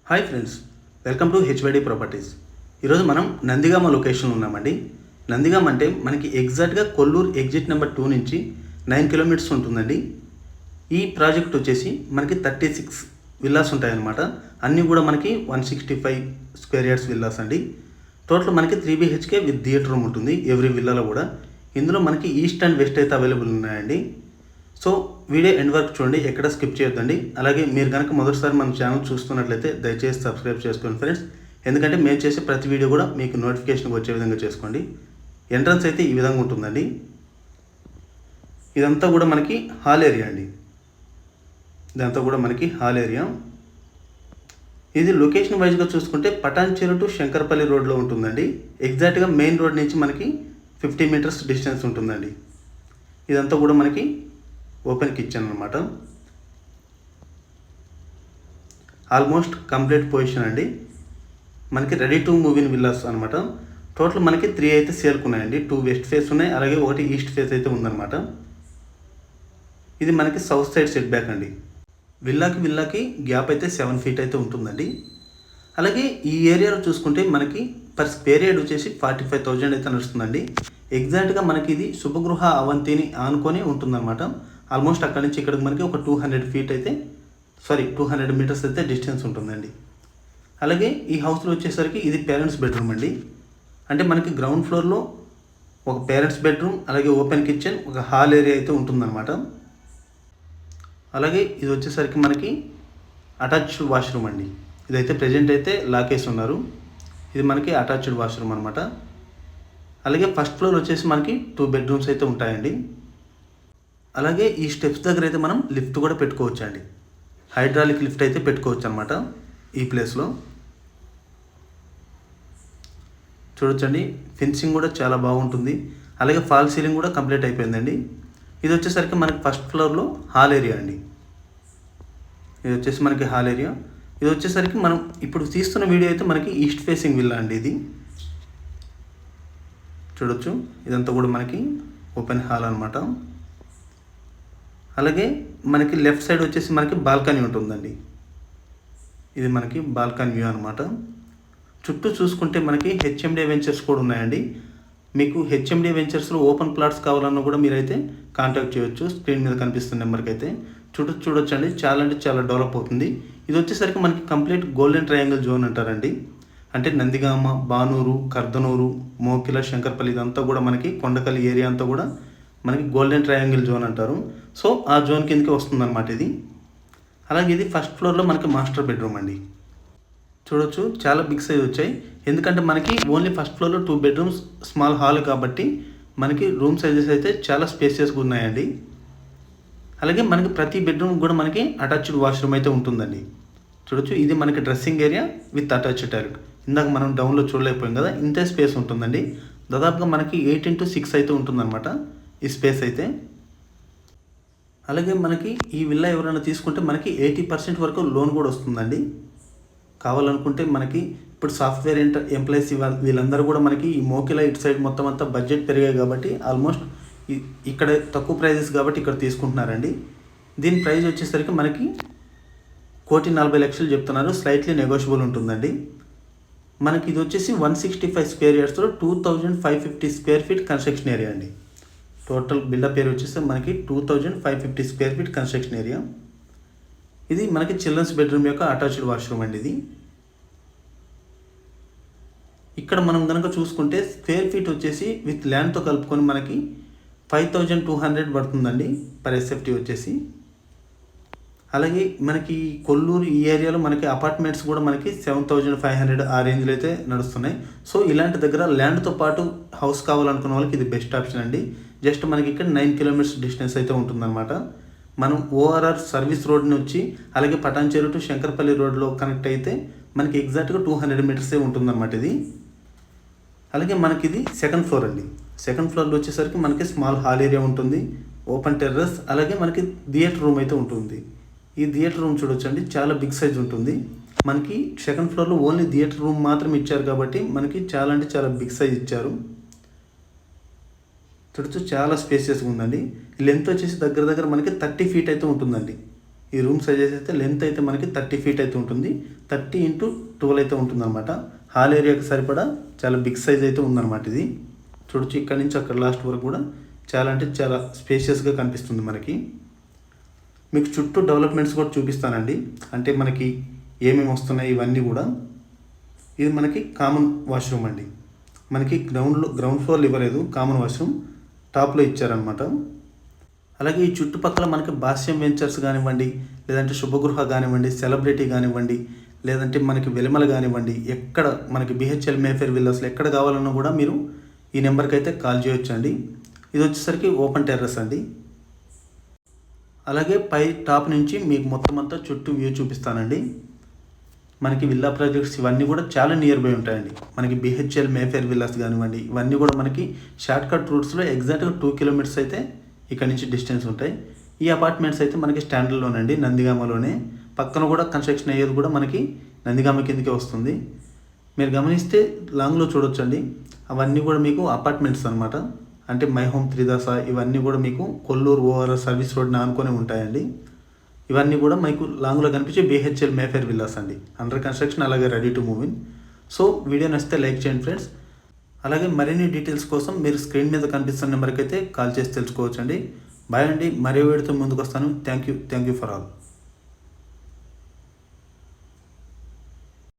Hi friends, welcome to HYD properties. ఈరోజు మనం నందిగామ లొకేషన్లో ఉన్నామండి. నందిగామ అంటే మనకి ఎగ్జాక్ట్గా కొల్లూరు ఎగ్జిట్ నెంబర్ 2 నుంచి 9 కిలోమీటర్స్ ఉంటుందండి. ఈ ప్రాజెక్ట్ వచ్చేసి మనకి 36 విల్లాస్ ఉంటాయన్నమాట. అన్నీ కూడా మనకి 165 స్క్వేర్ యార్డ్స్ విల్లాస్ అండి. టోటల్ మనకి 3 BHK విత్ థియేటర్ రూమ్ ఉంటుంది ఎవ్రీ విల్లాలో కూడా. ఇందులో మనకి ఈస్ట్ అండ్ వెస్ట్ అయితే అవైలబుల్ ఉన్నాయండి. సో వీడియో ఎండ్ వరకు చూడండి, ఎక్కడ స్కిప్ చేయొద్దండి. అలాగే మీరు కనుక మొదటిసారి మన ఛానల్ చూస్తున్నట్లయితే దయచేసి సబ్స్క్రైబ్ చేసుకోండి ఫ్రెండ్స్. ఎందుకంటే మేము చేసే ప్రతి వీడియో కూడా మీకు నోటిఫికేషన్ వచ్చే విధంగా చేసుకోండి. ఎంట్రన్స్ అయితే ఈ విధంగా ఉంటుందండి. ఇదంతా కూడా మనకి హాల్ ఏరియా అండి. ఇదంతా కూడా మనకి హాల్ ఏరియా. ఇది లొకేషన్ వైజ్గా చూసుకుంటే పటాన్చెరు టు శంకరపల్లి రోడ్లో ఉంటుందండి. ఎగ్జాక్ట్గా మెయిన్ రోడ్ నుంచి మనకి 50 మీటర్స్ డిస్టెన్స్ ఉంటుందండి. ఇదంతా కూడా మనకి ఓపెన్ కిచెన్ అనమాట. ఆల్మోస్ట్ కంప్లీట్ పొజిషన్ అండి. మనకి ready to move in villas అనమాట. టోటల్ మనకి 3 అయితే సేల్కున్నాయండి. 2 వెస్ట్ ఫేస్ ఉన్నాయి, అలాగే 1 ఈస్ట్ ఫేస్ అయితే ఉందన్నమాట. ఇది మనకి సౌత్ సైడ్ సెట్ బ్యాక్ అండి. విల్లాకి గ్యాప్ అయితే 7 ఫీట్ అయితే ఉంటుందండి. అలాగే ఈ ఏరియాలో చూసుకుంటే మనకి పర్ స్క్వేర్ యార్డ్ వచ్చేసి 45,000 అయితే నడుస్తుందండి. ఎగ్జాక్ట్గా మనకి ఇది శుభగృహ అవంతిని ఆనుకొని ఉంటుందన్నమాట. ఆల్మోస్ట్ అక్కడి నుంచి ఇక్కడికి మనకి ఒక 200 మీటర్స్ అయితే డిస్టెన్స్ ఉంటుందండి. అలాగే ఈ హౌస్లో వచ్చేసరికి ఇది పేరెంట్స్ బెడ్రూమ్ అండి. అంటే మనకి గ్రౌండ్ ఫ్లోర్లో ఒక పేరెంట్స్ బెడ్రూమ్, అలాగే ఓపెన్ కిచెన్, ఒక హాల్ ఏరియా అయితే ఉంటుందన్నమాట. అలాగే ఇది వచ్చేసరికి మనకి అటాచ్డ్ వాష్రూమ్ అండి. ఇదైతే ప్రజెంట్ అయితే లాకేసి ఉన్నారు. ఇది మనకి అటాచ్డ్ వాష్రూమ్ అనమాట. అలాగే ఫస్ట్ ఫ్లోర్ వచ్చేసి మనకి 2 బెడ్రూమ్స్ అయితే ఉంటాయండి. అలాగే ఈ స్టెప్స్ దగ్గర అయితే మనం లిఫ్ట్ కూడా పెట్టుకోవచ్చు అండి. హైడ్రాలిక్ లిఫ్ట్ అయితే పెట్టుకోవచ్చు అనమాట ఈ ప్లేస్లో. చూడొచ్చండి, ఫెన్సింగ్ కూడా చాలా బాగుంటుంది. అలాగే ఫాల్ సీలింగ్ కూడా కంప్లీట్ అయిపోయిందండి. ఇది వచ్చేసరికి మనకి ఫస్ట్ ఫ్లోర్లో హాల్ ఏరియా అండి. ఇది వచ్చేసి మనకి హాల్ ఏరియా. ఇది వచ్చేసరికి మనం ఇప్పుడు తీస్తున్న వీడియో అయితే మనకి ఈస్ట్ ఫేసింగ్ విల్లా అండి. ఇది చూడొచ్చు, ఇదంతా కూడా మనకి ఓపెన్ హాల్ అనమాట. అలాగే మనకి లెఫ్ట్ సైడ్ వచ్చేసి మనకి బాల్కనీ ఉంటుందండి. ఇది మనకి బాల్కనీ వ్యూ అనమాట. చుట్టూ చూసుకుంటే మనకి హెచ్ఎండి వెంచర్స్ కూడా ఉన్నాయండి. మీకు హెచ్ఎండి వెంచర్స్లో ఓపెన్ ప్లాట్స్ కావాలన్నా కూడా మీరైతే కాంటాక్ట్ చేయొచ్చు. స్క్రీన్ మీద కనిపిస్తున్న నెంబర్కి అయితే చూడొచ్చండి. చాలా అంటే చాలా డెవలప్ అవుతుంది. ఇది వచ్చేసరికి మనకి కంప్లీట్ గోల్డెన్ ట్రయాంగిల్ జోన్ అంటారండి. అంటే నందిగామ, బానూరు, కర్దనూరు, మోకిల, శంకరపల్లి ఇదంతా కూడా మనకి కొండకల్లి ఏరియా అంతా కూడా మనకి గోల్డెన్ ట్రయాంగిల్ జోన్ అంటారు. సో ఆ జోన్ కిందకి వస్తుందన్నమాట ఇది. అలాగే ఇది ఫస్ట్ ఫ్లోర్లో మనకి మాస్టర్ బెడ్రూమ్ అండి. చూడొచ్చు, చాలా బిగ్ సైజ్ వచ్చాయి. ఎందుకంటే మనకి ఓన్లీ ఫస్ట్ ఫ్లోర్లో 2 బెడ్రూమ్స్, స్మాల్ హాల్ కాబట్టి మనకి రూమ్ సైజెస్ అయితే చాలా స్పేసియస్గా ఉన్నాయండి. అలాగే మనకి ప్రతి బెడ్రూమ్ కూడా మనకి అటాచ్డ్ వాష్రూమ్ అయితే ఉంటుందండి. చూడొచ్చు, ఇది మనకి dressing area with attached toilet. ఇందాక మనం డౌన్లో చూడలేకపోయాం కదా, ఇంతే స్పేస్ ఉంటుందండి. దాదాపుగా మనకి 8 into 6 అయితే ఉంటుందన్నమాట ఈ స్పేస్ అయితే. అలాగే మనకి ఈ విల్లా ఎవరైనా తీసుకుంటే మనకి 80% వరకు లోన్ కూడా వస్తుందండి. కావాలనుకుంటే మనకి ఇప్పుడు సాఫ్ట్వేర్ ఎంప్లాయీస్ వీళ్ళందరూ కూడా మనకి ఈ మోకిలా ఇటు సైడ్ మొత్తం అంతా బడ్జెట్ పెరిగాయి కాబట్టి ఆల్మోస్ట్ ఇక్కడ తక్కువ ప్రైజెస్ కాబట్టి ఇక్కడ తీసుకుంటున్నారండి. దీని ప్రైస్ వచ్చేసరికి మనకి 1,40,00,000 చెప్తున్నారు. స్లైట్లీ నెగోషియబుల్ ఉంటుందండి. మనకి ఇది వచ్చేసి 165 స్క్వేర్ యార్డ్స్లో 2,550 స్క్వేర్ ఫీట్ కన్స్ట్రక్షన్ ఏరియా అండి. టోటల్ బిల్డప్ ఏరియా వచ్చేసి మనకి 2,550 స్క్వేర్ ఫీట్ కన్స్ట్రక్షన్ ఏరియా. ఇది మనకి చిల్డ్రన్స్ బెడ్రూమ్ యొక్క అటాచ్డ్ వాష్రూమ్ అండి. ఇది ఇక్కడ మనం కనుక చూసుకుంటే స్క్వేర్ ఫీట్ వచ్చేసి విత్ ల్యాండ్తో కలుపుకొని మనకి 5,200 పడుతుందండి పర్ SFT వచ్చేసి. అలాగే మనకి కొల్లూరు ఈ ఏరియాలో మనకి అపార్ట్మెంట్స్ కూడా మనకి 7,500 ఆ రేంజ్లో అయితే నడుస్తున్నాయి. సో ఇలాంటి దగ్గర ల్యాండ్తో పాటు హౌస్ కావాలనుకున్న వాళ్ళకి ఇది బెస్ట్ ఆప్షన్ అండి. జస్ట్ మనకి ఇక్కడ 9 కిలోమీటర్స్ డిస్టెన్స్ అయితే ఉంటుందన్నమాట. మనం ORR సర్వీస్ రోడ్ని వచ్చి అలాగే పటాన్చెరు టు శంకరపల్లి రోడ్లో కనెక్ట్ అయితే మనకి ఎగ్జాక్ట్గా 200 మీటర్సే ఉంటుందన్నమాట ఇది. అలాగే మనకి ఇది సెకండ్ ఫ్లోర్ అండి. సెకండ్ ఫ్లోర్లో వచ్చేసరికి మనకి స్మాల్ హాల్ ఏరియా ఉంటుంది, ఓపెన్ టెర్రస్, అలాగే మనకి థియేటర్ రూమ్ అయితే ఉంటుంది. ఈ థియేటర్ రూమ్ చూడొచ్చండి, చాలా బిగ్ సైజ్ ఉంటుంది. మనకి సెకండ్ ఫ్లోర్లో ఓన్లీ థియేటర్ రూమ్ మాత్రం ఇచ్చారు కాబట్టి మనకి చాలా అంటే చాలా బిగ్ సైజ్ ఇచ్చారు. చూడొచ్చు, చాలా స్పేసియస్గా ఉందండి. లెంత్ వచ్చేసి దగ్గర మనకి 30 ఫీట్ అయితే ఉంటుందండి. ఈ రూమ్ సైజెస్ అయితే లెంత్ అయితే మనకి 30 ఫీట్ అయితే ఉంటుంది, 30x12 అయితే ఉంటుందన్నమాట. హాల్ ఏరియాకి సరిపడా చాలా బిగ్ సైజ్ అయితే ఉందన్నమాట. ఇది చూడొచ్చు, ఇక్కడ నుంచి అక్కడ లాస్ట్ వరకు కూడా చాలా అంటే చాలా స్పేషియస్గా కనిపిస్తుంది మనకి. మీకు చుట్టూ డెవలప్మెంట్స్ కూడా చూపిస్తానండి, అంటే మనకి ఏమేమి వస్తున్నాయి ఇవన్నీ కూడా. ఇది మనకి కామన్ వాష్రూమ్ అండి, మనకి గ్రౌండ్ ఫ్లోర్లో ఇవ్వలేదు, కామన్ వాష్రూమ్ టాప్లో ఇచ్చారనమాట. అలాగే ఈ చుట్టుపక్కల మనకి భాష్యం వెంచర్స్ కానివ్వండి, లేదంటే శుభగృహ కానివ్వండి, సెలబ్రిటీ కానివ్వండి, లేదంటే మనకి వెలిమల కానివ్వండి, ఎక్కడ మనకి బిహెచ్ఎల్ మేఫేర్ విల్లాస్లో ఎక్కడ కావాలన్నా కూడా మీరు ఈ నెంబర్కి అయితే కాల్ చేయొచ్చు అండి. ఇది వచ్చేసరికి ఓపెన్ టెర్రస్ అండి. అలాగే పై టాప్ నుంచి మీకు మొత్తం అంతా చుట్టూ వ్యూ చూపిస్తానండి. మనకి విల్లా ప్రాజెక్ట్స్ ఇవన్నీ కూడా చాలా నియర్ బై ఉంటాయండి. మనకి బిహెచ్ఎల్ మేఫేర్ విల్లాస్ కానివ్వండి, ఇవన్నీ కూడా మనకి షార్ట్ కట్ రూట్స్లో ఎగ్జాక్ట్గా 2 కిలోమీటర్స్ అయితే ఇక్కడ నుంచి డిస్టెన్స్ ఉంటాయి. ఈ అపార్ట్మెంట్స్ అయితే మనకి స్టాండర్డ్లోనండి, నందిగామలోనే. పక్కన కూడా కన్స్ట్రక్షన్ అయ్యేది కూడా మనకి నందిగామ కిందకే వస్తుంది. మీరు గమనిస్తే లాంగ్లో చూడొచ్చండి, అవన్నీ కూడా మీకు అపార్ట్మెంట్స్ అనమాట. అంటే మై హోమ్ త్రిదాస ఇవన్నీ కూడా మీకు కొల్లూరు ఓఆర్ఆర్ సర్వీస్ రోడ్ని ఆనుకొని ఉంటాయండి. ఇవన్నీ కూడా మీకు లాంగ్లో కనిపించే బిహెచ్ఎల్ మేఫేర్ విల్లాస్ అండి, అండర్ కన్స్ట్రక్షన్, అలాగే ready to move in. So video నచ్చితే లైక్ చేయండి ఫ్రెండ్స్. అలాగే మరిన్ని డీటెయిల్స్ కోసం మీరు స్క్రీన్ మీద కనిపిస్తున్న నెంబర్కి అయితే కాల్ చేసి తెలుసుకోవచ్చండి. బాయ్ అండి, మరో వీడియోతో ముందుకు వస్తాను. Thank you for all.